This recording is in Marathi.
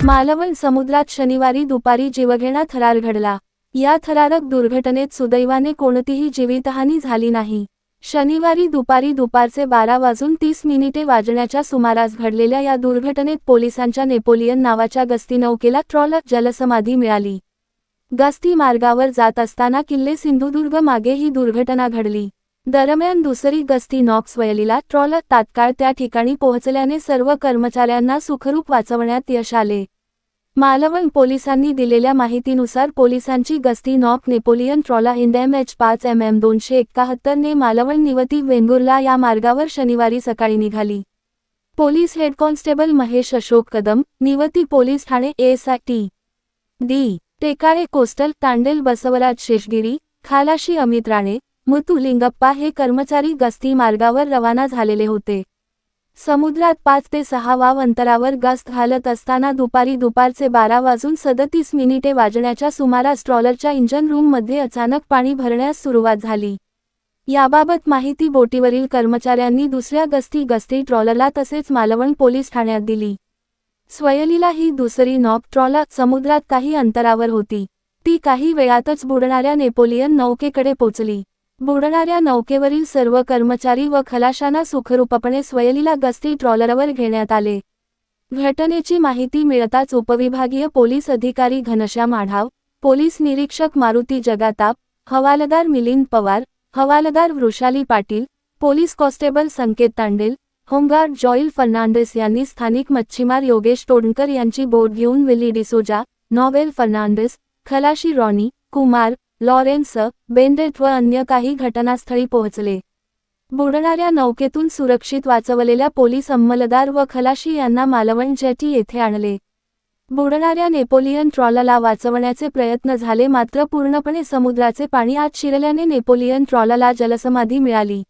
मालवण समुद्रात शनिवारी दुपारी जीवघेणा थरार घडला। या थरारक दुर्घटनेत सुदैवाने कोणतीही जीवितहानी झाली नाही। शनिवारी दुपारचे 12:30 वाजण्याच्या सुमारास घडलेल्या या दुर्घटनेत पोलिसांच्या नेपोलियन नावाच्या गस्ती नौकेला ट्रॉलर जलसमाधी मिळाली। गस्ती मार्गावर जात असताना किल्ले सिंधुदुर्ग मागे ही दुर्घटना घडली। दरम्यान दुसरी गस्ती नॉक्सवयलीला ट्रॉलर तात्काळ त्या ठिकाणी पोहोचल्याने सर्व कर्मचाऱ्यांना सुखरूप वाचवण्यात यश आले। मालवण पोलिसांनी दिलेल्या माहितीनुसार पोलिसांची गस्ती नॉक नेपोलियन ट्रॉलर MH5 271 ने मालवण निवती वेंगुर्ला या मार्गावर शनिवारी सकाळी निघाली। Police head constable Mahesh Ashok Kadam, Nivati police ठाणे ASI D टेकाळे कोस्टल तांडेल बसवराज शेषगिरी, खालाशी अमित राणे, मुतू लिंगप्पा हे कर्मचारी गस्ती मार्गावर रवाना झालेले होते। समुद्रात 5 ते 6 वाव अंतरावर गस्त घालत असताना दुपारचे 12:37 वाजण्याच्या सुमारास ट्रॉलरच्या इंजन रूममध्ये अचानक पाणी भरण्यास सुरुवात झाली। याबाबत माहिती बोटीवरील कर्मचाऱ्यांनी दुसऱ्या गस्ती ट्रॉलरला तसेच मालवण पोलीस ठाण्यात दिली। स्वयलीला ही दुसरी नॉक ट्रॉलर समुद्रात काही अंतरावर होती। ती काही वेळातच बुडणाऱ्या नेपोलियन नौकेकडे पोचली। बुडणाऱ्या नौकेवरील सर्व कर्मचारी व खलाशांना सुखरूपपणे स्वयलीला गस्ती ट्रॉलरवर घेण्यात आले। घटनेची माहिती मिळताच उपविभागीय पोलीस अधिकारी घनश्याम आढाव, पोलीस निरीक्षक मारुती जगाताप, हवालदार मिलिंद पवार, हवालदार वृषाली पाटील, पोलीस कॉन्स्टेबल संकेत तांडेल, होमगार्ड जॉईल फर्नांडिस यांनी स्थानिक मच्छीमार योगेश तोडणकर यांची बोट घेऊन विली डिसोजा, नॉवेल फर्नांडिस, खलाशी रॉनी, कुमार, लॉरेन्स बेंडेट व अन्य काही घटनास्थळी पोहोचले। बुडणाऱ्या नौकेतून सुरक्षित वाचवलेल्या पोलीस अंमलदार व खलाशी यांना मालवण जेटी येथे आणले। बुडणाऱ्या नेपोलियन ट्रॉलरला वाचवण्याचे प्रयत्न झाले मात्र पूर्णपणे समुद्राचे पाणी आत शिरल्याने नेपोलियन ट्रॉलरला जलसमाधी मिळाली।